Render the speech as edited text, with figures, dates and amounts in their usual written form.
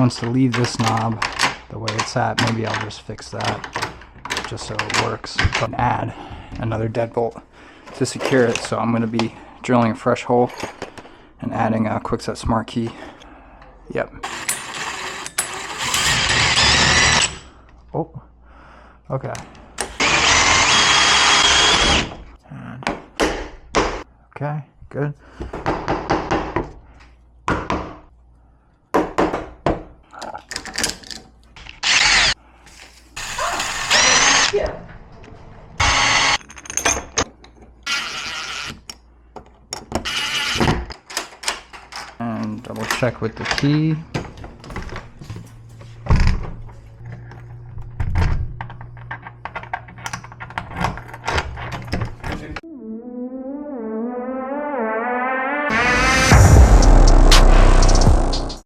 wants to leave this knob the way it's at, maybe I'll just fix that just so it works. But add another deadbolt to secure it, so I'm going to be drilling a fresh hole and adding a quickset smart key. Yep. Oh, okay. And, okay, good. Yeah. And double check with the key.